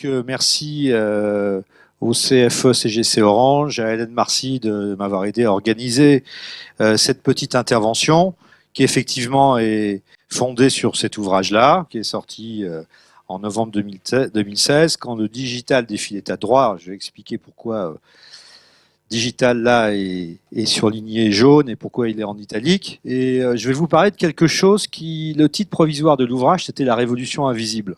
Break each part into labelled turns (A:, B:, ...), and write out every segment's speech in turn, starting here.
A: Merci au CFE CGC Orange, à Hélène Marcy de m'avoir aidé à organiser cette petite intervention qui effectivement est fondée sur cet ouvrage-là, qui est sorti en novembre 2016, quand le digital défile état de droit. Je vais expliquer pourquoi digital là est surligné jaune et pourquoi il est en italique. Et je vais vous parler de quelque chose qui, le titre provisoire de l'ouvrage, c'était La Révolution invisible.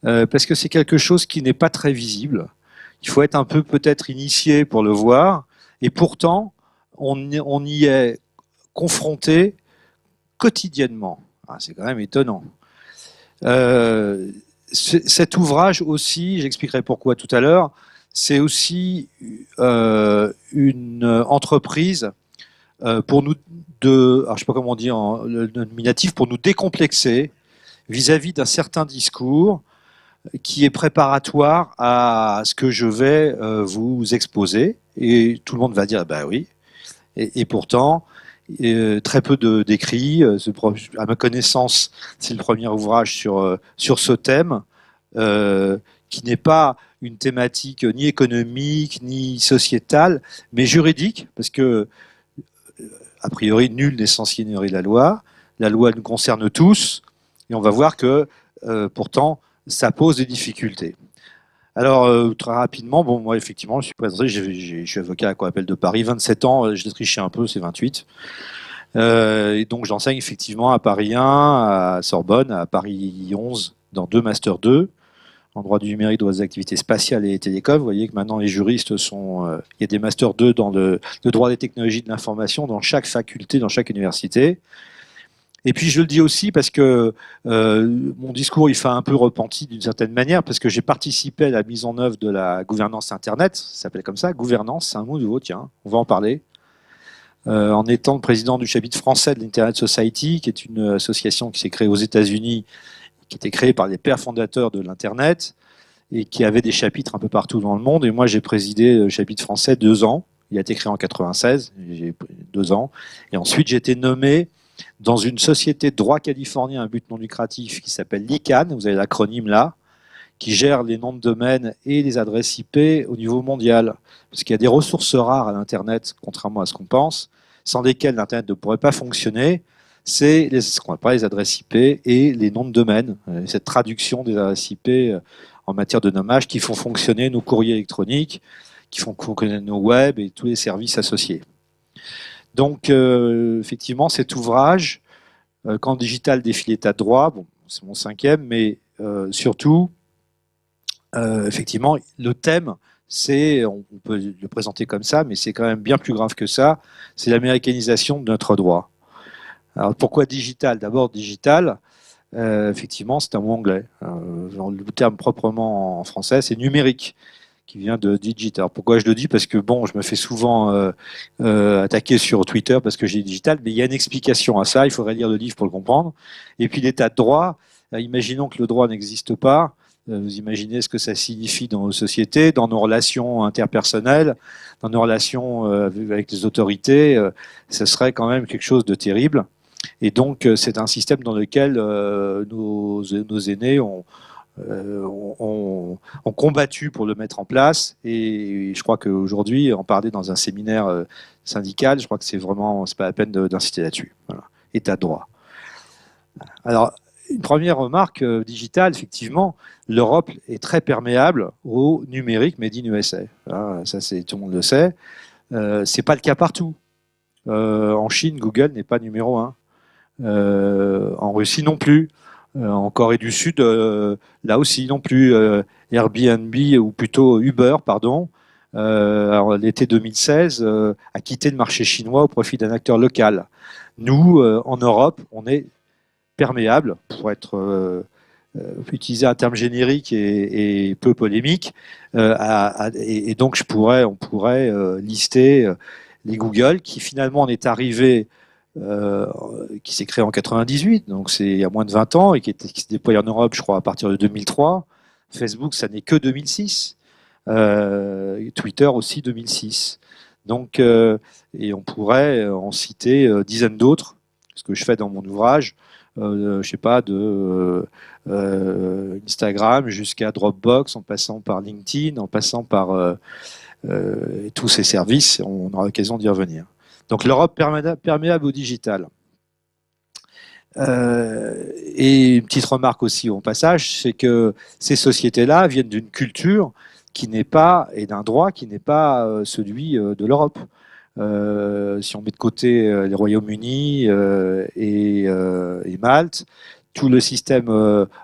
A: Parce que c'est quelque chose qui n'est pas très visible. Il faut être un peu peut-être initié pour le voir. Et pourtant, on y est confronté quotidiennement. Ah, c'est quand même étonnant. Cet ouvrage aussi, j'expliquerai pourquoi tout à l'heure, c'est aussi une entreprise pour nous alors je sais pas comment on dit en le nominatif, pour nous décomplexer vis-à-vis d'un certain discours qui est préparatoire à ce que je vais vous exposer. Et tout le monde va dire, bah oui. Et pourtant, très peu d'écrits. À ma connaissance, c'est le premier ouvrage sur ce thème, qui n'est pas une thématique ni économique, ni sociétale, mais juridique, parce que, a priori, nul n'est censé ignorer la loi. La loi nous concerne tous, et on va voir que, pourtant, ça pose des difficultés. Alors, très rapidement, bon, moi, effectivement, je suis présenté, je suis avocat à la Cour d'appel de Paris, 27 ans, je l'ai triché un peu, c'est 28. Et donc, j'enseigne effectivement à Paris 1, à Sorbonne, à Paris 11, dans 2 Master 2, en droit du numérique, droit des activités spatiales et télécom. Vous voyez que maintenant, les juristes sont... il y a des Master 2 dans le droit des technologies de l'information dans chaque faculté, dans chaque université. Et puis je le dis aussi parce que mon discours il fait un peu repenti d'une certaine manière, parce que j'ai participé à la mise en œuvre de la gouvernance Internet, ça s'appelle comme ça, gouvernance, c'est un mot nouveau, tiens, on va en parler, en étant le président du chapitre français de l'Internet Society, qui est une association qui s'est créée aux États-Unis, qui était créée par les pères fondateurs de l'Internet, et qui avait des chapitres un peu partout dans le monde, et moi j'ai présidé le chapitre français 2 ans, il a été créé en 96, j'ai 2 ans, et ensuite j'ai été nommé dans une société de droit californien à but non lucratif qui s'appelle l'ICANN, vous avez l'acronyme là, qui gère les noms de domaine et les adresses IP au niveau mondial. Parce qu'il y a des ressources rares à l'Internet, contrairement à ce qu'on pense, sans lesquelles l'Internet ne pourrait pas fonctionner. C'est ce qu'on appelle les adresses IP et les noms de domaine, cette traduction des adresses IP en matière de nommage qui font fonctionner nos courriers électroniques, qui font fonctionner nos web et tous les services associés. Donc, effectivement, cet ouvrage, quand le digital défile état de droit, bon, c'est mon 5e, mais surtout, effectivement, le thème, on peut le présenter comme ça, mais c'est quand même bien plus grave que ça, c'est l'américanisation de notre droit. Alors, pourquoi digital? D'abord, digital, effectivement, c'est un mot anglais. Le terme proprement en français, c'est numérique, qui vient de digital. Alors pourquoi je le dis? Parce que bon, je me fais souvent attaquer sur Twitter parce que j'ai digital, mais il y a une explication à ça, il faudrait lire le livre pour le comprendre. Et puis l'état de droit, imaginons que le droit n'existe pas, vous imaginez ce que ça signifie dans nos sociétés, dans nos relations interpersonnelles, dans nos relations avec les autorités, ce serait quand même quelque chose de terrible. Et donc c'est un système dans lequel nos aînés ont combattu pour le mettre en place, et je crois qu'aujourd'hui, en parler dans un séminaire syndical, je crois que c'est pas la peine d'insister là-dessus. Voilà. État de droit. Alors, une première remarque digitale, effectivement, l'Europe est très perméable au numérique made in USA. Voilà, ça, tout le monde le sait. C'est pas le cas partout. En Chine, Google n'est pas numéro 1. En Russie non plus. En Corée du Sud, là aussi non plus, Airbnb, ou plutôt Uber, pardon, l'été 2016, a quitté le marché chinois au profit d'un acteur local. Nous, en Europe, on est perméable, pour utiliser un terme générique et peu polémique, et donc on pourrait lister les Google, qui finalement en est arrivé qui s'est créé en 98, donc c'est il y a moins de 20 ans, et qui se déploie en Europe, je crois, à partir de 2003. Facebook, ça n'est que 2006. Twitter aussi 2006. Donc, et on pourrait en citer dizaines d'autres, ce que je fais dans mon ouvrage, je sais pas, de Instagram jusqu'à Dropbox, en passant par LinkedIn, en passant par tous ces services. On aura l'occasion d'y revenir. Donc l'Europe perméable au digital. Et une petite remarque aussi au passage, c'est que ces sociétés-là viennent d'une culture qui n'est pas, et d'un droit qui n'est pas celui de l'Europe. Si on met de côté les Royaumes-Unis et Malte, tout le système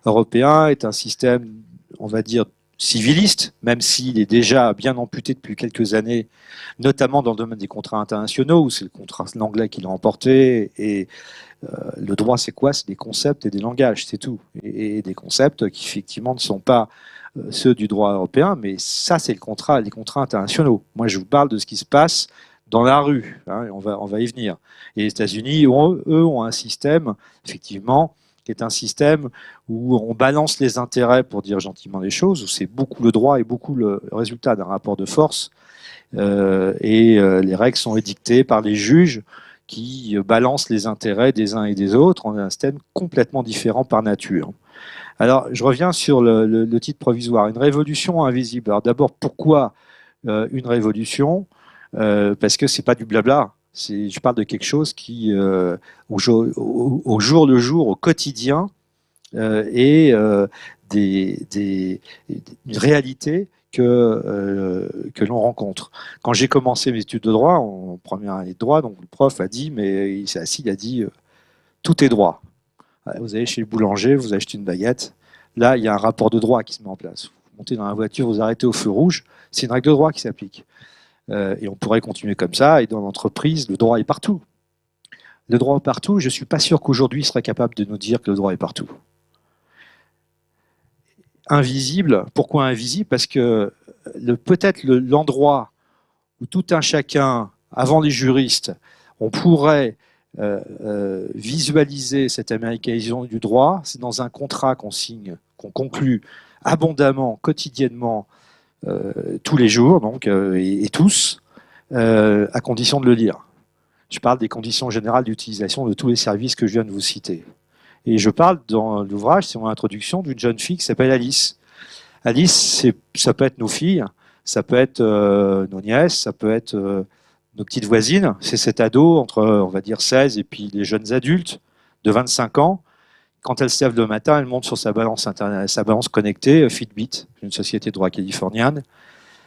A: européen est un système, on va dire, civiliste, même s'il est déjà bien amputé depuis quelques années, notamment dans le domaine des contrats internationaux, où c'est le contrat anglais qui l'a emporté. Et le droit, c'est quoi? C'est des concepts et des langages, c'est tout. Et des concepts qui, effectivement, ne sont pas ceux du droit européen, mais ça, c'est les contrats internationaux. Moi, je vous parle de ce qui se passe dans la rue, hein, on va y venir. Et les États-Unis, eux, ont un système, effectivement, qui est un système où on balance les intérêts, pour dire gentiment les choses, où c'est beaucoup le droit et beaucoup le résultat d'un rapport de force. Les règles sont édictées par les juges qui balancent les intérêts des uns et des autres en un système complètement différent par nature. Alors, je reviens sur le titre provisoire. Une révolution invisible. Alors d'abord, pourquoi une révolution? Parce que c'est pas du blabla. Je parle de quelque chose qui, au jour le jour, au quotidien, est une réalité que l'on rencontre. Quand j'ai commencé mes études de droit, en première année de droit, donc le prof a dit, mais il s'est assis, il a dit, tout est droit. Vous allez chez le boulanger, vous achetez une baguette. Là, il y a un rapport de droit qui se met en place. Vous montez dans la voiture, vous arrêtez au feu rouge, c'est une règle de droit qui s'applique. Et on pourrait continuer comme ça. Et dans l'entreprise, le droit est partout. Le droit est partout. Je ne suis pas sûr qu'aujourd'hui, il serait capable de nous dire que le droit est partout. Invisible. Pourquoi invisible? Parce que peut-être l'endroit où tout un chacun, avant les juristes, on pourrait visualiser cette américanisation du droit, c'est dans un contrat qu'on signe, qu'on conclut abondamment, quotidiennement, tous les jours, donc, et tous, à condition de le lire. Je parle des conditions générales d'utilisation de tous les services que je viens de vous citer. Et je parle dans l'ouvrage, c'est mon introduction, d'une jeune fille qui s'appelle Alice. Alice, ça peut être nos filles, ça peut être nos nièces, ça peut être nos petites voisines. C'est cet ado entre, on va dire, 16 et puis les jeunes adultes de 25 ans. Quand elle se lève le matin, elle monte sur sa balance connectée, Fitbit, une société de droit californienne.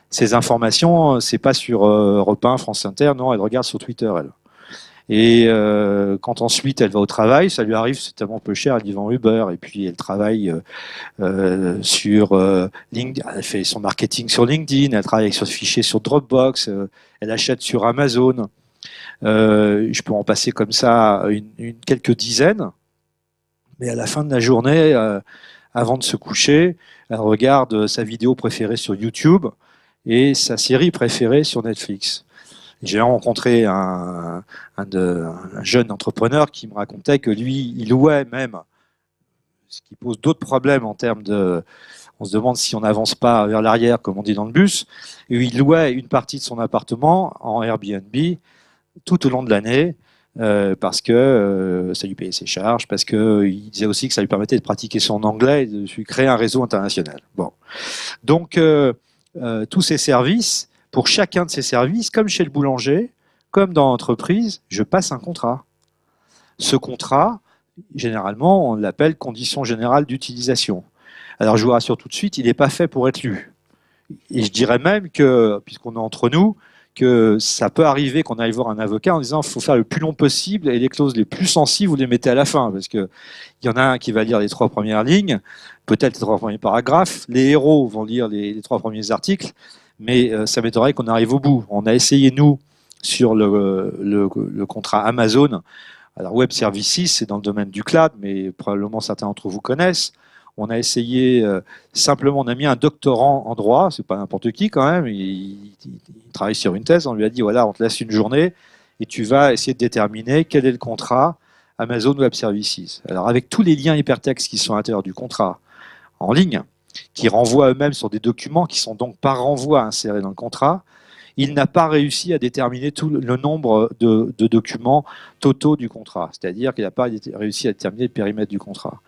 A: Ces informations, c'est pas sur Europe 1, France Inter, non, elle regarde sur Twitter, elle. Et quand ensuite elle va au travail, ça lui arrive, c'est tellement peu cher, elle y va en Uber, et puis elle travaille sur LinkedIn, elle fait son marketing sur LinkedIn, elle travaille sur ce fichier sur Dropbox, elle achète sur Amazon. Je peux en passer comme ça quelques dizaines. Mais à la fin de la journée, avant de se coucher, elle regarde sa vidéo préférée sur YouTube et sa série préférée sur Netflix. J'ai rencontré un jeune entrepreneur qui me racontait que lui, il louait même, ce qui pose d'autres problèmes en termes de... On se demande si on n'avance pas vers l'arrière, comme on dit dans le bus, et il louait une partie de son appartement en Airbnb tout au long de l'année, parce que ça lui payait ses charges, parce qu'il disait aussi que ça lui permettait de pratiquer son anglais et de lui créer un réseau international. Bon. Donc, tous ces services, pour chacun de ces services, comme chez le boulanger, comme dans l'entreprise, je passe un contrat. Ce contrat, généralement, on l'appelle condition générale d'utilisation. Alors, je vous rassure tout de suite, il n'est pas fait pour être lu. Et je dirais même que, puisqu'on est entre nous, que ça peut arriver qu'on aille voir un avocat en disant qu'il faut faire le plus long possible et les clauses les plus sensibles, vous les mettez à la fin, parce qu'il y en a un qui va lire les 3 premières lignes, peut-être les 3 premiers paragraphes, les héros vont lire les 3 premiers articles, mais ça m'étonnerait qu'on arrive au bout. On a essayé, nous, sur le contrat Amazon, alors Web Services, c'est dans le domaine du cloud, mais probablement certains d'entre vous connaissent. On a essayé, simplement, on a mis un doctorant en droit, c'est pas n'importe qui quand même, il travaille sur une thèse, on lui a dit, voilà, on te laisse une journée et tu vas essayer de déterminer quel est le contrat Amazon Web Services. Alors avec tous les liens hypertextes qui sont à l'intérieur du contrat en ligne, qui renvoient eux-mêmes sur des documents qui sont donc par renvoi insérés dans le contrat, il n'a pas réussi à déterminer tout le nombre de documents totaux du contrat. C'est-à-dire qu'il n'a pas réussi à déterminer le périmètre du contrat.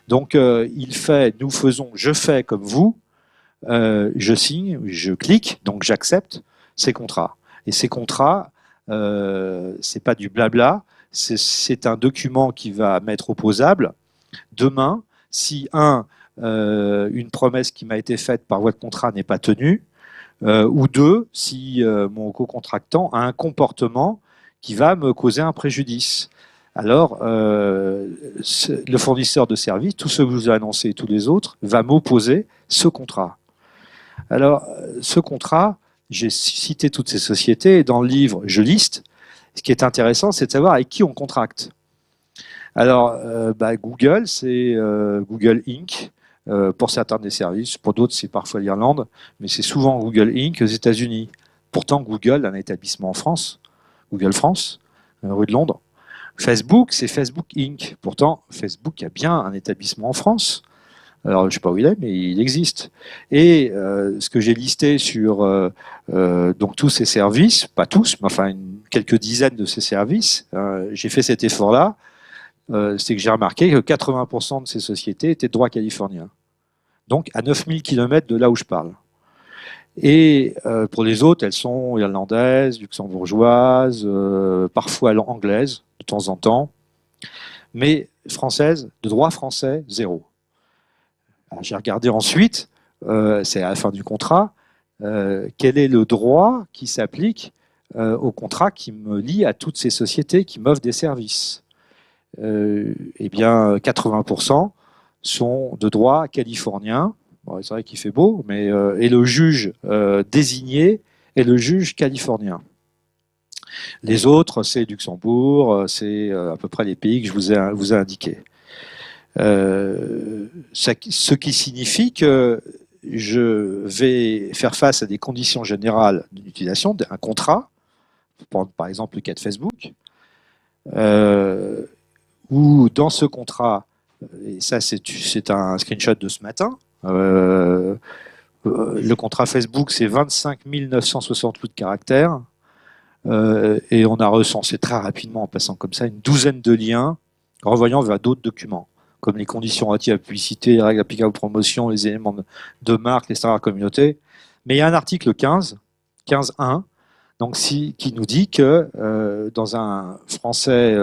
A: Donc, je fais comme vous, je signe, je clique, donc j'accepte ces contrats. Et ces contrats, c'est pas du blabla, c'est un document qui va m'être opposable demain si une promesse qui m'a été faite par voie de contrat n'est pas tenue, ou deux, si mon co-contractant a un comportement qui va me causer un préjudice. Alors, le fournisseur de services, tous ceux que je vous ai annoncés et tous les autres, va m'opposer ce contrat. Alors, ce contrat, j'ai cité toutes ces sociétés, et dans le livre, je liste. Ce qui est intéressant, c'est de savoir avec qui on contracte. Alors, Google, c'est Google Inc. Pour certains des services, pour d'autres, c'est parfois l'Irlande, mais c'est souvent Google Inc. aux États-Unis. Pourtant, Google a un établissement en France, Google France, rue de Londres. Facebook, c'est Facebook Inc. Pourtant, Facebook a bien un établissement en France. Alors, je ne sais pas où il est, mais il existe. Et ce que j'ai listé sur donc tous ces services, pas tous, mais enfin quelques dizaines de ces services, j'ai fait cet effort-là. C'est que j'ai remarqué que 80% de ces sociétés étaient de droit californien. Donc à 9000 km de là où je parle. Et pour les autres, elles sont irlandaises, luxembourgeoises, parfois anglaises, de temps en temps. Mais françaises, de droit français, zéro. J'ai regardé ensuite, c'est à la fin du contrat, quel est le droit qui s'applique au contrat qui me lie à toutes ces sociétés qui m'offrent des services. Eh bien, 80% sont de droit californien. Bon, c'est vrai qu'il fait beau, mais et le juge désigné est le juge californien. Les autres, c'est Luxembourg, c'est à peu près les pays que je vous ai indiqués. Ce qui signifie que je vais faire face à des conditions générales d'utilisation d'un contrat, par exemple le cas de Facebook, où dans ce contrat, et ça c'est un screenshot de ce matin, le contrat Facebook c'est 25 968 caractères, et on a recensé très rapidement, en passant comme ça, une douzaine de liens renvoyant vers d'autres documents, comme les conditions relatives à la publicité, les règles applicables aux promotions, les éléments de marque, les standards communautés. Mais il y a un article 15.1, donc qui nous dit que dans un français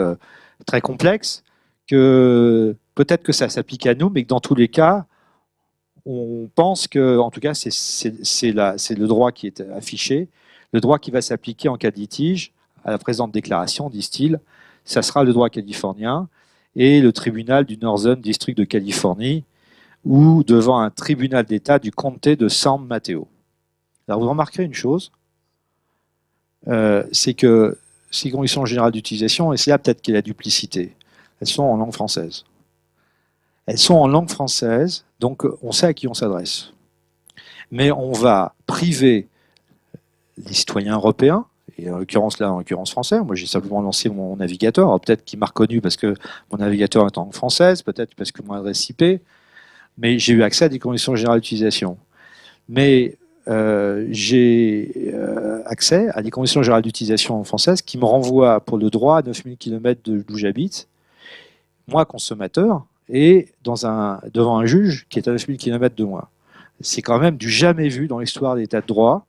A: très complexe, que peut-être que ça s'applique à nous, mais que dans tous les cas, on pense que, en tout cas, c'est le droit qui est affiché, le droit qui va s'appliquer en cas de litige, à la présente déclaration, disent-ils, ça sera le droit californien et le tribunal du Northern District de Californie ou devant un tribunal d'État du comté de San Mateo. Alors vous remarquerez une chose, c'est que ces conditions générales d'utilisation, et c'est là peut-être qu'il y a la duplicité, elles sont en langue française. Elles sont en langue française, donc on sait à qui on s'adresse. Mais on va priver les citoyens européens, et en l'occurrence français, moi j'ai simplement lancé mon navigateur, peut-être qu'il m'a reconnu parce que mon navigateur est en langue française, peut-être parce que mon adresse IP, mais j'ai eu accès à des conditions générales d'utilisation. Mais j'ai accès à des conditions générales d'utilisation françaises qui me renvoient pour le droit à 9000 km d'où j'habite, moi consommateur, et devant un juge qui est à 9000 km de moi. C'est quand même du jamais vu dans l'histoire de l'État de droit,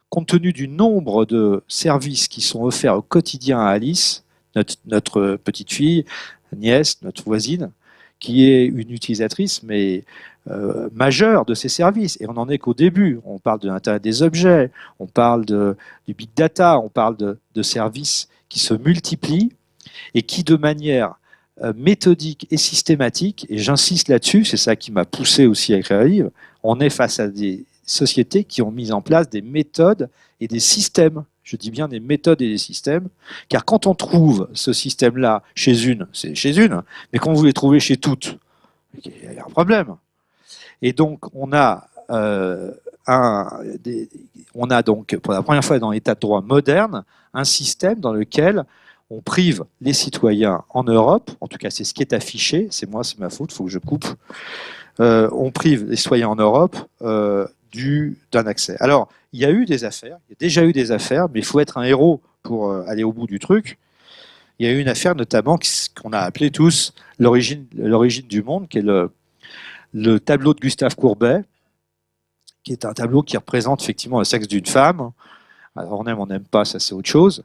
A: compte tenu du nombre de services qui sont offerts au quotidien à Alice, notre petite fille, nièce, notre voisine, qui est une utilisatrice, mais majeure de ces services. Et on n'en est qu'au début. On parle de l'Internet des objets, on parle du big data, on parle de services qui se multiplient et qui, de manière méthodique et systématique, et j'insiste là-dessus, c'est ça qui m'a poussé aussi à écrire un livre, on est face à des sociétés qui ont mis en place des méthodes et des systèmes. Je dis bien des méthodes et des systèmes, car quand on trouve ce système-là chez une, c'est chez une, mais quand vous les trouvez chez toutes, il y a un problème. Et donc, on a donc, pour la première fois dans l'état de droit moderne, un système dans lequel on prive les citoyens en Europe, en tout cas c'est ce qui est affiché, c'est ma faute, il faut que je coupe, on prive les citoyens en Europe d'un accès. Alors, il y a eu des affaires, il y a déjà eu des affaires, mais il faut être un héros pour aller au bout du truc. Il y a eu une affaire notamment qu'on a appelée tous l'origine du monde, qui est le tableau de Gustave Courbet, qui est un tableau qui représente effectivement le sexe d'une femme. Alors on n'aime pas, ça c'est autre chose.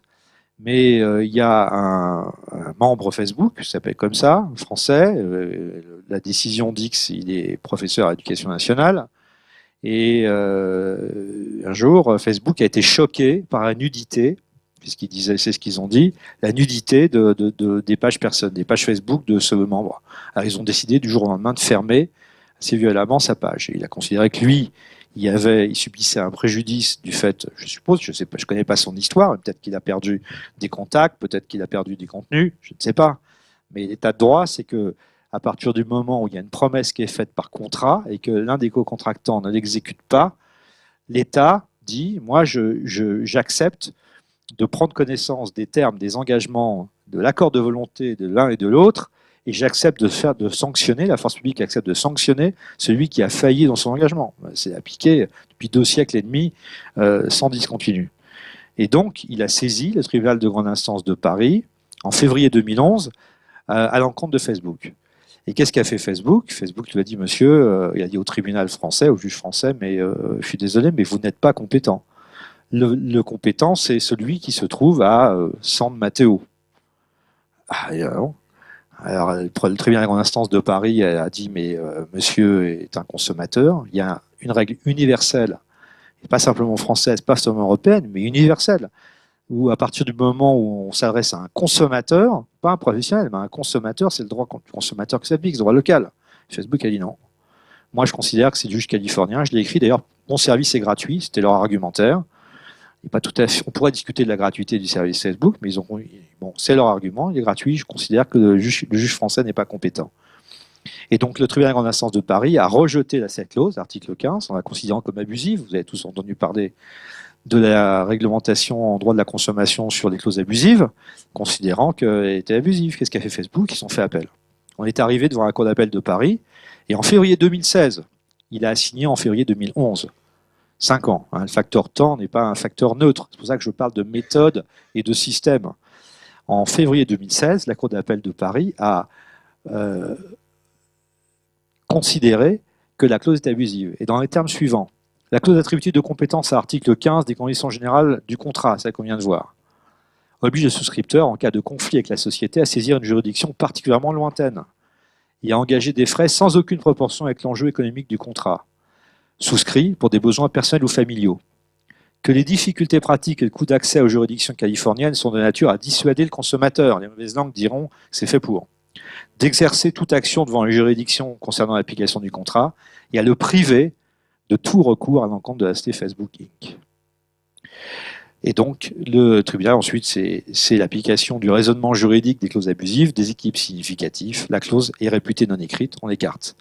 A: Mais il y a un membre Facebook qui s'appelle comme ça, français. La décision dit qu'il est professeur à l'éducation nationale. Et un jour, Facebook a été choqué par la nudité, puisqu'ils disaient, c'est ce qu'ils ont dit, la nudité des pages des pages Facebook de ce membre. Alors ils ont décidé du jour au lendemain de fermer assez violemment sa page. Et il a considéré que lui, il subissait un préjudice du fait, je suppose, je sais pas, je connais pas son histoire, peut-être qu'il a perdu des contacts, peut-être qu'il a perdu des contenus, je ne sais pas. Mais l'état de droit, c'est que à partir du moment où il y a une promesse qui est faite par contrat et que l'un des co-contractants ne l'exécute pas, l'État dit, moi, j'accepte de prendre connaissance des termes, des engagements, de l'accord de volonté de l'un et de l'autre, et j'accepte de sanctionner, la force publique accepte de sanctionner celui qui a failli dans son engagement. C'est appliqué depuis 2 siècles et demi sans discontinu. Et donc, il a saisi le tribunal de grande instance de Paris en février 2011 à l'encontre de Facebook. Et qu'est-ce qu'a fait Facebook? Facebook lui a dit, monsieur, il a dit au tribunal français, au juge français, mais je suis désolé, mais vous n'êtes pas compétent. Le compétent, c'est celui qui se trouve à San Matteo. Alors, le tribunal de grande instance de Paris a dit, mais monsieur est un consommateur. Il y a une règle universelle, et pas simplement française, pas seulement européenne, mais universelle, où à partir du moment où on s'adresse à un consommateur, pas un professionnel, mais un consommateur, c'est le droit du consommateur qui s'applique, le droit local. Facebook a dit non. Moi, je considère que c'est le juge californien. Je l'ai écrit d'ailleurs, mon service est gratuit, c'était leur argumentaire. Et pas tout à fait, on pourrait discuter de la gratuité du service Facebook, mais bon, c'est leur argument, il est gratuit, je considère que le juge français n'est pas compétent. Et donc le tribunal de grande instance de Paris a rejeté cette clause, l'article 15, en la considérant comme abusive. Vous avez tous entendu parler de la réglementation en droit de la consommation sur les clauses abusives, considérant qu'elle était abusive. Qu'est-ce qu'a fait Facebook? Ils ont fait appel. On est arrivé devant la cour d'appel de Paris, et en février 2016, il a assigné en février 2011. 5 ans. Le facteur temps n'est pas un facteur neutre. C'est pour ça que je parle de méthode et de système. En février 2016, la Cour d'appel de Paris a considéré que la clause est abusive. Et dans les termes suivants, la clause attributive de compétence à l'article 15 des conditions générales du contrat, c'est ça qu'on vient de voir, oblige le souscripteur, en cas de conflit avec la société, à saisir une juridiction particulièrement lointaine et à engager des frais sans aucune proportion avec l'enjeu économique du contrat souscrit pour des besoins personnels ou familiaux, que les difficultés pratiques et le coût d'accès aux juridictions californiennes sont de nature à dissuader le consommateur, les mauvaises langues diront que c'est fait pour, d'exercer toute action devant les juridictions concernant l'application du contrat et à le priver de tout recours à l'encontre de la société Facebook Inc. Et donc, le tribunal, ensuite, c'est l'application du raisonnement juridique des clauses abusives, des équipes significatives. La clause est réputée non écrite, on l'écarte.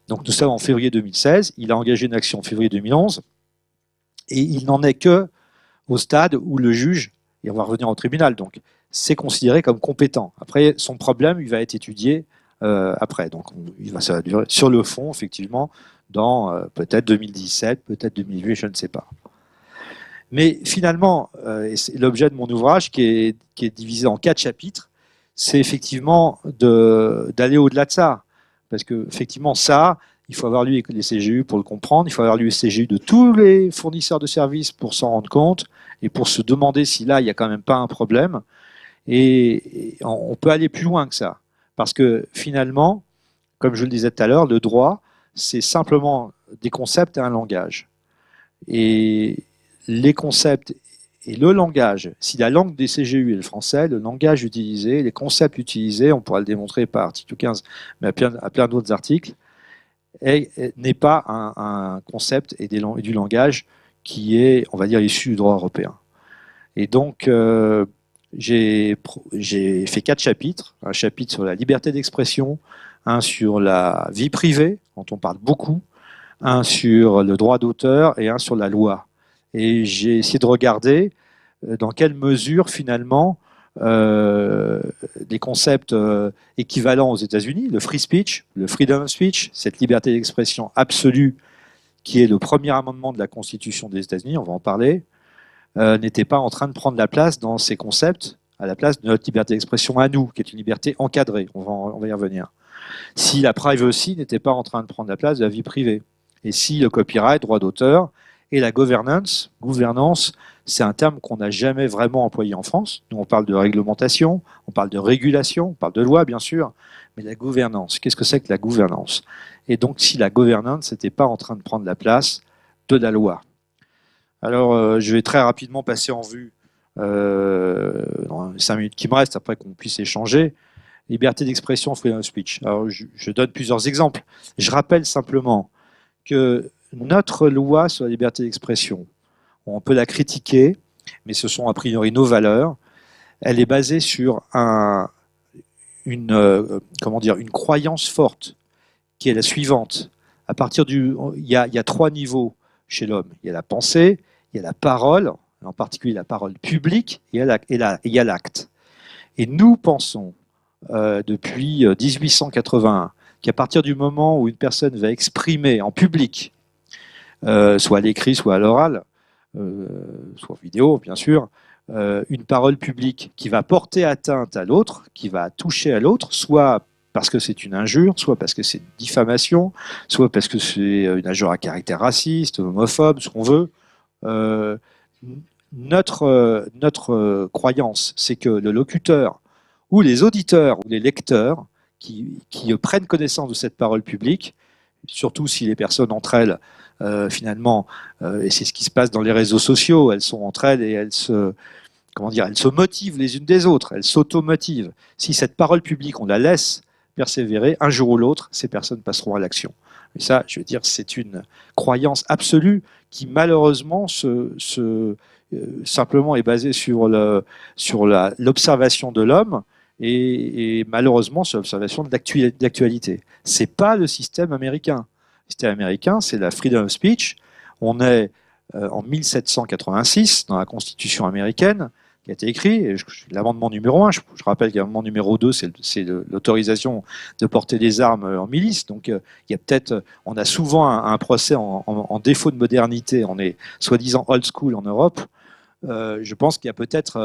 A: Donc nous sommes en février 2016, il a engagé une action en février 2011, et il n'en est que au stade où le juge, et on va revenir au tribunal, donc c'est considéré comme compétent. Après, son problème, il va être étudié après. Donc ça va durer sur le fond, effectivement, dans peut-être 2017, peut-être 2008, je ne sais pas. Mais finalement, et c'est l'objet de mon ouvrage qui est divisé en 4 chapitres, c'est effectivement d'aller au-delà de ça. Parce que effectivement, ça, il faut avoir lu les CGU pour le comprendre, il faut avoir lu les CGU de tous les fournisseurs de services pour s'en rendre compte et pour se demander si là, il n'y a quand même pas un problème. Et on peut aller plus loin que ça. Parce que finalement, comme je le disais tout à l'heure, le droit, c'est simplement des concepts et un langage. Et les concepts et le langage, si la langue des CGU est le français, le langage utilisé, les concepts utilisés, on pourra le démontrer par article 15, mais à plein d'autres articles, n'est pas un concept et du langage qui est, on va dire, issu du droit européen. Et donc, j'ai fait 4 chapitres. Un chapitre sur la liberté d'expression, un sur la vie privée, dont on parle beaucoup, un sur le droit d'auteur et un sur la loi. Et j'ai essayé de regarder dans quelle mesure, finalement, des concepts équivalents aux États-Unis, le free speech, le freedom of speech, cette liberté d'expression absolue qui est le premier amendement de la Constitution des États-Unis, on va en parler, n'était pas en train de prendre la place dans ces concepts, à la place de notre liberté d'expression à nous, qui est une liberté encadrée. On va y revenir. Si la privacy n'était pas en train de prendre la place de la vie privée. Et si le copyright, droit d'auteur, et la gouvernance, c'est un terme qu'on n'a jamais vraiment employé en France. Nous, on parle de réglementation, on parle de régulation, on parle de loi, bien sûr, mais la gouvernance, qu'est-ce que c'est que la gouvernance? Et donc, si la gouvernance n'était pas en train de prendre la place de la loi. Alors, je vais très rapidement passer en vue, dans les 5 minutes qui me restent, après qu'on puisse échanger, liberté d'expression, freedom of speech. Alors, je donne plusieurs exemples. Je rappelle simplement que notre loi sur la liberté d'expression, on peut la critiquer, mais ce sont a priori nos valeurs. Elle est basée sur une croyance forte, qui est la suivante. Il y a 3 niveaux chez l'homme. Il y a la pensée, il y a la parole, en particulier la parole publique, et il y a l'acte. Et nous pensons, depuis 1881, qu'à partir du moment où une personne va exprimer en public, soit à l'écrit, soit à l'oral, soit en vidéo, bien sûr, une parole publique qui va porter atteinte à l'autre, qui va toucher à l'autre, soit parce que c'est une injure, soit parce que c'est une diffamation, soit parce que c'est une injure à caractère raciste, homophobe, ce qu'on veut. Notre croyance, c'est que le locuteur, ou les auditeurs, ou les lecteurs, qui prennent connaissance de cette parole publique, surtout si les personnes entre elles, finalement, et c'est ce qui se passe dans les réseaux sociaux, elles sont entre elles et elles se motivent les unes des autres, elles s'automotivent. Si cette parole publique, on la laisse persévérer, un jour ou l'autre, ces personnes passeront à l'action. Et ça, je veux dire, c'est une croyance absolue qui malheureusement simplement est basée sur l'observation de l'homme et malheureusement sur l'observation de l'actualité. C'est pas le système américain. Le système américain, c'est la freedom of speech. On est en 1786 dans la Constitution américaine qui a été écrit, l'amendement numéro 1, je rappelle que l'amendement numéro 2, c'est l'autorisation de porter des armes en milice. Donc, il y a peut-être, on a souvent un procès en défaut de modernité, on est soi-disant old school en Europe. Je pense qu'il y a peut-être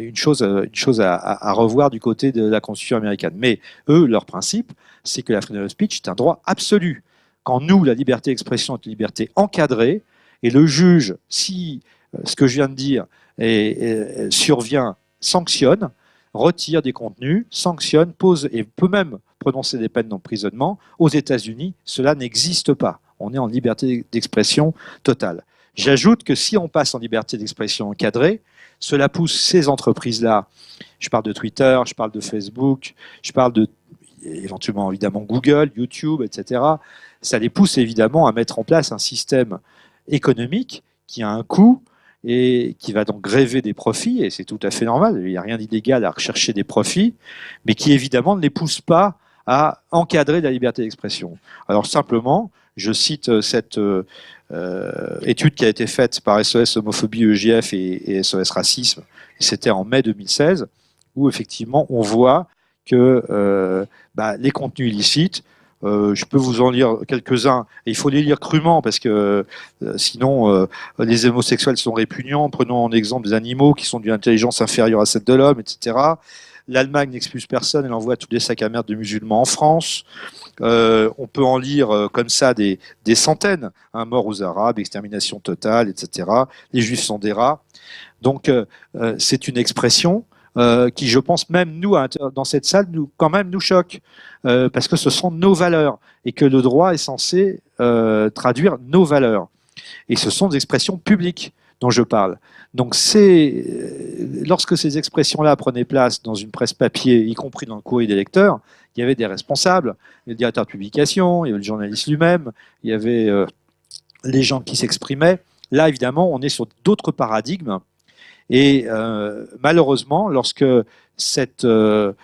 A: une chose à revoir du côté de la Constitution américaine. Mais eux, leur principe, c'est que la freedom of speech est un droit absolu. Quand nous, la liberté d'expression est une liberté encadrée, et le juge, si ce que je viens de dire survient, sanctionne, retire des contenus, sanctionne, pose et peut même prononcer des peines d'emprisonnement. Aux États-Unis, cela n'existe pas. On est en liberté d'expression totale. J'ajoute que si on passe en liberté d'expression encadrée, cela pousse ces entreprises-là, je parle de Twitter, je parle de Facebook, je parle de éventuellement évidemment Google, YouTube, etc. Ça les pousse évidemment à mettre en place un système économique qui a un coût et qui va donc gréver des profits, et c'est tout à fait normal, il n'y a rien d'illégal à rechercher des profits, mais qui évidemment ne les pousse pas à encadrer la liberté d'expression. Alors simplement, je cite cette étude qui a été faite par SOS Homophobie EJF et SOS Racisme, et c'était en mai 2016, où effectivement on voit que les contenus illicites, je peux vous en lire quelques-uns, et il faut les lire crûment parce que sinon les homosexuels sont répugnants. Prenons en exemple des animaux qui sont d'une intelligence inférieure à celle de l'homme, etc. L'Allemagne n'expulse personne, elle envoie tous les sacs à merde de musulmans en France. On peut en lire comme ça des centaines, hein, mort aux Arabes, extermination totale, etc. Les Juifs sont des rats. Donc c'est une expression qui, je pense, même nous, dans cette salle, quand même nous choque, parce que ce sont nos valeurs, et que le droit est censé traduire nos valeurs. Et ce sont des expressions publiques dont je parle. Donc lorsque ces expressions-là prenaient place dans une presse papier, y compris dans le courrier des lecteurs, il y avait des responsables, le directeur de publication, il y avait le journaliste lui-même, il y avait les gens qui s'exprimaient. Là, évidemment, on est sur d'autres paradigmes. Et malheureusement, lorsque ce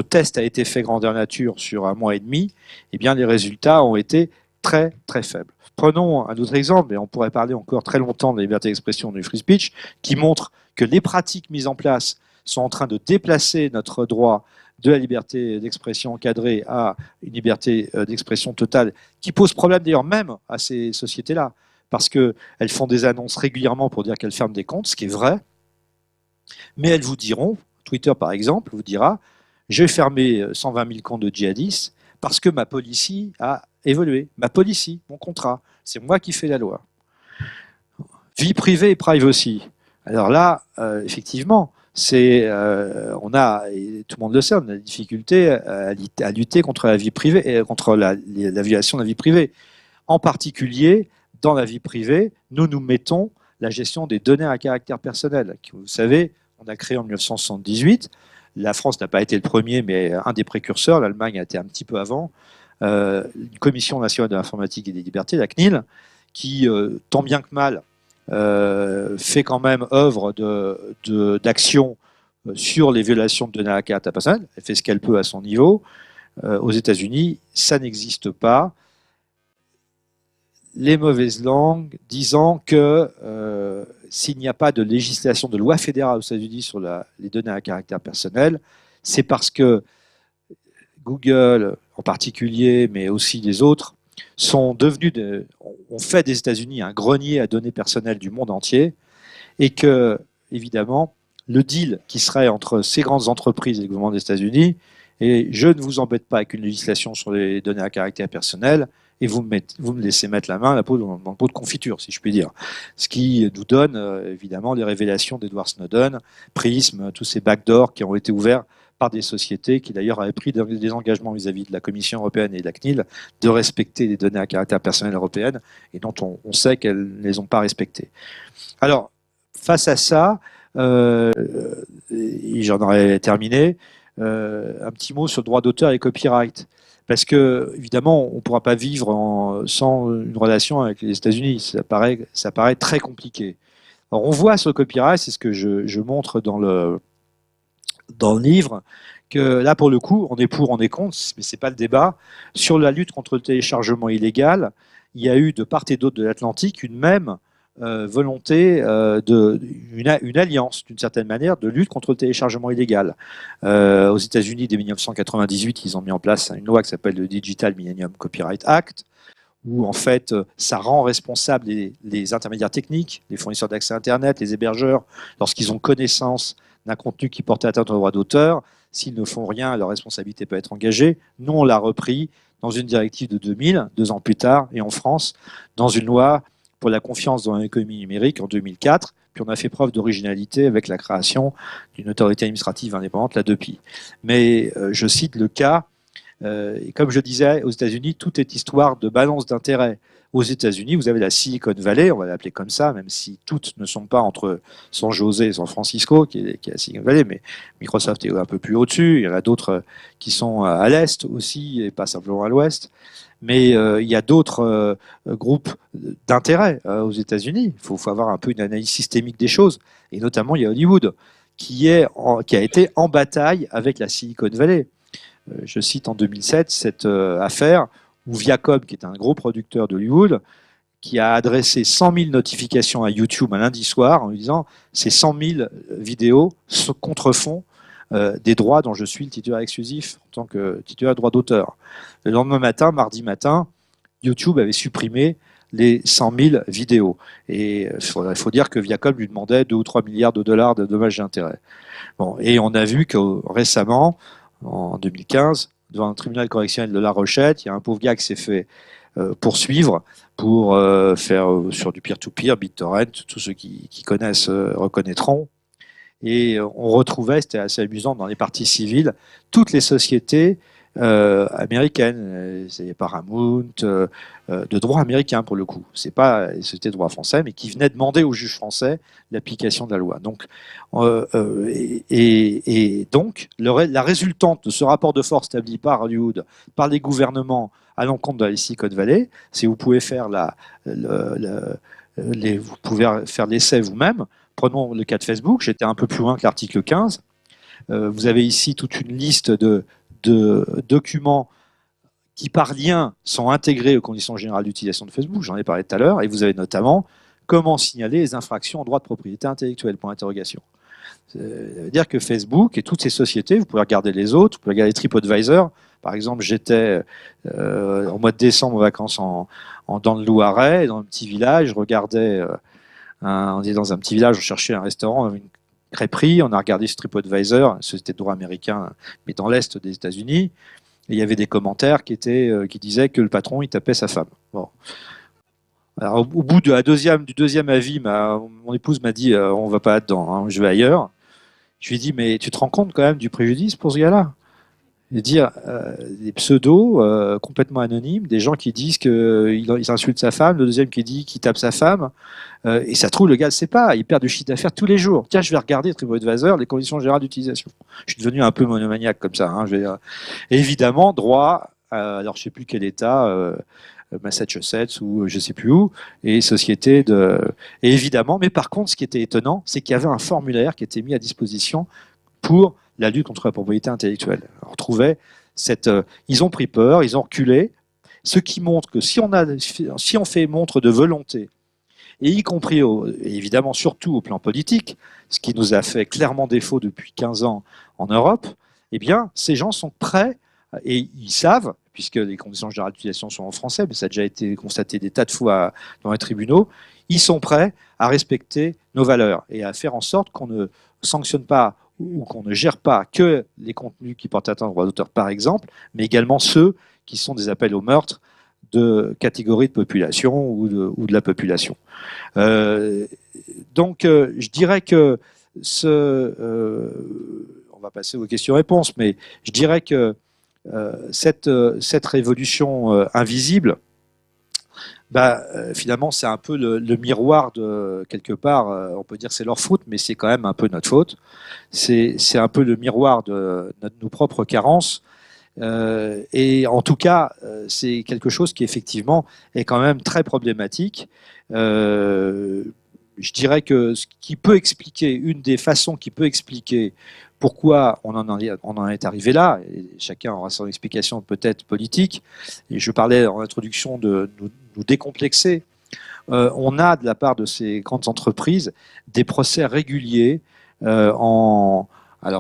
A: test a été fait grandeur nature sur 1 mois et demi, eh bien, les résultats ont été très, très faibles. Prenons un autre exemple, et on pourrait parler encore très longtemps de la liberté d'expression du free speech, qui montre que les pratiques mises en place sont en train de déplacer notre droit de la liberté d'expression encadrée à une liberté d'expression totale, qui pose problème d'ailleurs même à ces sociétés-là, parce qu'elles font des annonces régulièrement pour dire qu'elles ferment des comptes, ce qui est vrai, mais elles vous diront, Twitter par exemple, vous dira, j'ai fermé 120 000 comptes de djihadistes parce que ma policy a évolué, ma policy, mon contrat, c'est moi qui fais la loi. Vie privée et privacy. Alors là, effectivement, on a, et tout le monde le sait, on a des difficultés à lutter contre la vie privée et contre la violation de la vie privée. En particulier, dans la vie privée, nous mettons la gestion des données à caractère personnel. Vous savez, on a créé en 1978. La France n'a pas été le premier, mais un des précurseurs. L'Allemagne a été un petit peu avant. Une commission nationale de l'informatique et des libertés, la CNIL, qui, tant bien que mal, fait quand même œuvre d'action sur les violations de données à caractère personnel. Elle fait ce qu'elle peut à son niveau. Aux États-Unis, ça n'existe pas. Les mauvaises langues disant que s'il n'y a pas de législation, de loi fédérale aux États-Unis sur les données à caractère personnel, c'est parce que Google en particulier, mais aussi les autres, sont devenus, ont fait des États-Unis un grenier à données personnelles du monde entier, et que, évidemment, le deal qui serait entre ces grandes entreprises et le gouvernement des États-Unis, et je ne vous embête pas avec une législation sur les données à caractère personnel, et vous me laissez mettre la main dans le pot de confiture, si je puis dire. Ce qui nous donne, évidemment, les révélations d'Edward Snowden, Prism, tous ces backdoors qui ont été ouverts par des sociétés qui, d'ailleurs, avaient pris des engagements vis-à-vis de la Commission européenne et de la CNIL de respecter les données à caractère personnel européennes, et dont on sait qu'elles ne les ont pas respectées. Alors, face à ça, et j'en aurais terminé, un petit mot sur le droit d'auteur et copyright. Parce que, évidemment, on ne pourra pas vivre sans une relation avec les États-Unis. Ça paraît très compliqué. Alors, on voit sur le copyright, c'est ce que je montre dans le livre, que là, pour le coup, on est pour, on est contre, mais ce n'est pas le débat. Sur la lutte contre le téléchargement illégal, il y a eu de part et d'autre de l'Atlantique une même volonté, une alliance, d'une certaine manière, de lutte contre le téléchargement illégal. Aux États-Unis, dès 1998, ils ont mis en place une loi qui s'appelle le Digital Millennium Copyright Act, où en fait, ça rend responsables les intermédiaires techniques, les fournisseurs d'accès à Internet, les hébergeurs, lorsqu'ils ont connaissance d'un contenu qui porte atteinte au droit d'auteur. S'ils ne font rien, leur responsabilité peut être engagée. Nous, on l'a repris dans une directive de 2000, 2 ans plus tard, et en France, dans une loi pour la confiance dans l'économie numérique en 2004. Puis on a fait preuve d'originalité avec la création d'une autorité administrative indépendante, la DEPI. Mais je cite le cas, et comme je disais, aux États-Unis, tout est histoire de balance d'intérêt. Aux États-Unis, vous avez la Silicon Valley, on va l'appeler comme ça, même si toutes ne sont pas entre San José et San Francisco, qui est la Silicon Valley, mais Microsoft est un peu plus au-dessus. Il y en a d'autres qui sont à l'est aussi, et pas simplement à l'ouest. Mais il y a d'autres groupes d'intérêt aux États-Unis. Il faut avoir un peu une analyse systémique des choses. Et notamment, il y a Hollywood, qui a été en bataille avec la Silicon Valley. Je cite en 2007 cette affaire où Viacom, qui est un gros producteur d'Hollywood, qui a adressé 100 000 notifications à YouTube un lundi soir en lui disant « Ces 100 000 vidéos se contrefont des droits dont je suis le titulaire exclusif en tant que titulaire de droit d'auteur. » Le lendemain matin, mardi matin, YouTube avait supprimé les 100 000 vidéos. Et il faut dire que Viacom lui demandait 2 ou 3 milliards de dollars de dommages et intérêts. Bon, et on a vu que récemment, en 2015, devant un tribunal correctionnel de La Rochette, il y a un pauvre gars qui s'est fait poursuivre pour faire sur du peer-to-peer, BitTorrent, tous ceux qui connaissent reconnaîtront. Et on retrouvait, c'était assez amusant, dans les parties civiles, toutes les sociétés américaines, c'est Paramount, de droit américain pour le coup. C'est pas les sociétés de droit français, mais qui venaient demander aux juges français l'application de la loi. Donc, donc, la résultante de ce rapport de force établi par Hollywood, par les gouvernements à l'encontre de la Silicon Valley, c'est vous pouvez faire vous pouvez faire l'essai vous-même. Prenons le cas de Facebook, j'étais un peu plus loin que l'article 15. Vous avez ici toute une liste de documents qui, par lien, sont intégrés aux conditions générales d'utilisation de Facebook, j'en ai parlé tout à l'heure, et vous avez notamment comment signaler les infractions au droit de propriété intellectuelle, point d'interrogation. Ça veut dire que Facebook et toutes ces sociétés, vous pouvez regarder les autres, vous pouvez regarder TripAdvisor. Par exemple, j'étais au mois de décembre en vacances dans le Loiret, dans un petit village, je regardais, on était dans un petit village, on cherchait un restaurant, une crêperie, on a regardé sur TripAdvisor, société de droit américain, mais dans l'Est des États-Unis, et il y avait des commentaires qui disaient que le patron, il tapait sa femme. Bon. Alors, au bout du deuxième avis, mon épouse m'a dit on va pas là-dedans, hein, je vais ailleurs. Je lui ai dit mais tu te rends compte quand même du préjudice pour ce gars-là? Et dire des pseudos complètement anonymes, des gens qui disent qu'il insulte sa femme, le deuxième qui dit qu'il tape sa femme, et ça se trouve le gars ne sait pas, il perd du chiffre d'affaires tous les jours. Tiens, je vais regarder TripAdvisor, les conditions générales d'utilisation. Je suis devenu un peu monomaniaque comme ça. Hein, et évidemment, droit, alors je ne sais plus quel État, Massachusetts ou je ne sais plus où, et société de... Et évidemment, mais par contre, ce qui était étonnant, c'est qu'il y avait un formulaire qui était mis à disposition pour la lutte contre la propriété intellectuelle. On retrouvait ils ont pris peur, ils ont reculé, ce qui montre que si on fait montre de volonté, et y compris, et évidemment surtout au plan politique, ce qui nous a fait clairement défaut depuis 15 ans en Europe, eh bien, ces gens sont prêts, et ils savent, puisque les conditions générales d'utilisation sont en français, mais ça a déjà été constaté des tas de fois dans les tribunaux, ils sont prêts à respecter nos valeurs et à faire en sorte qu'on ne sanctionne pas ou qu'on ne gère pas que les contenus qui portent atteinte aux droits d'auteur, par exemple, mais également ceux qui sont des appels au meurtre de catégories de population ou de la population. Donc, je dirais que on va passer aux questions-réponses, mais je dirais que cette révolution invisible, finalement, c'est un peu le miroir de, quelque part, on peut dire c'est leur faute, mais c'est quand même un peu notre faute. C'est un peu le miroir de nos propres carences. Et en tout cas, c'est quelque chose qui effectivement est quand même très problématique. Je dirais que ce qui peut expliquer, une des façons qui peut expliquer pourquoi on en est arrivé là, et chacun aura son explication peut-être politique, et je parlais en introduction de nous décomplexer, on a de la part de ces grandes entreprises des procès réguliers alors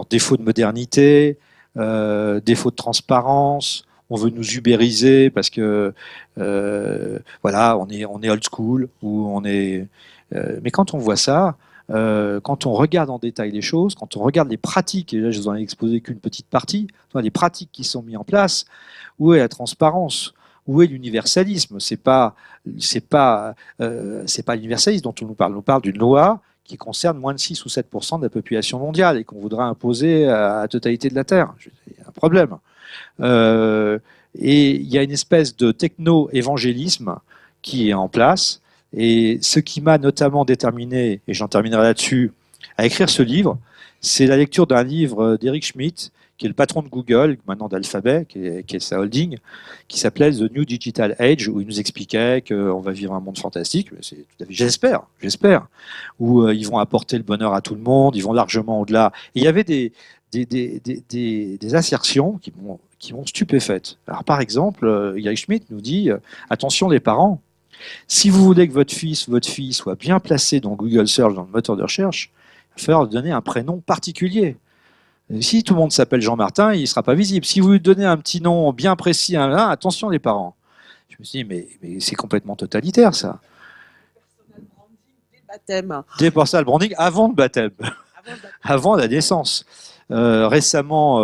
A: défaut de modernité, défaut de transparence, on veut nous ubériser parce que voilà, on est old school ou on est. Mais quand on voit ça, quand on regarde en détail les choses, quand on regarde les pratiques, et là je vous en ai exposé qu'une petite partie, les pratiques qui sont mises en place, où est la transparence? Où est l'universalisme? C'est pas l'universalisme dont on nous parle. On nous parle d'une loi qui concerne moins de 6 ou 7% de la population mondiale et qu'on voudrait imposer à la totalité de la Terre. Il y a un problème. Et il y a une espèce de techno-évangélisme qui est en place. Et ce qui m'a notamment déterminé, et j'en terminerai là-dessus, à écrire ce livre, c'est la lecture d'un livre d'Eric Schmidt, qui est le patron de Google, maintenant d'Alphabet, qui est sa holding, qui s'appelait The New Digital Age, où il nous expliquait qu'on va vivre un monde fantastique, j'espère, où ils vont apporter le bonheur à tout le monde, ils vont largement au-delà. Et il y avait des assertions qui m'ont stupéfaite. Alors par exemple, Eric Schmidt nous dit, attention les parents, si vous voulez que votre fils ou votre fille soit bien placé dans Google Search, dans le moteur de recherche, il va falloir lui donner un prénom particulier. Si tout le monde s'appelle Jean-Martin, il ne sera pas visible. Si vous lui donnez un petit nom bien précis, attention les parents. Je me suis dit, mais c'est complètement totalitaire ça. Des personal branding avant le baptême, avant la naissance. Récemment,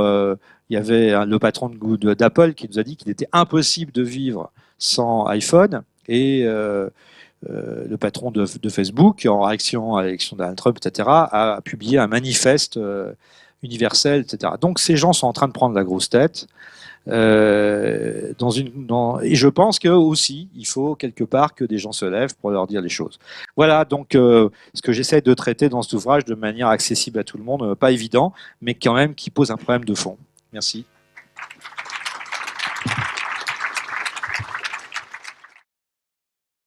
A: il y avait le patron d'Apple qui nous a dit qu'il était impossible de vivre sans iPhone. Et le patron de Facebook, en réaction à l'élection de Donald Trump, etc., a publié un manifeste universel, etc. Donc ces gens sont en train de prendre la grosse tête. Et je pense que aussi, il faut quelque part que des gens se lèvent pour leur dire les choses. Voilà donc ce que j'essaie de traiter dans cet ouvrage de manière accessible à tout le monde, pas évident, mais quand même qui pose un problème de fond. Merci.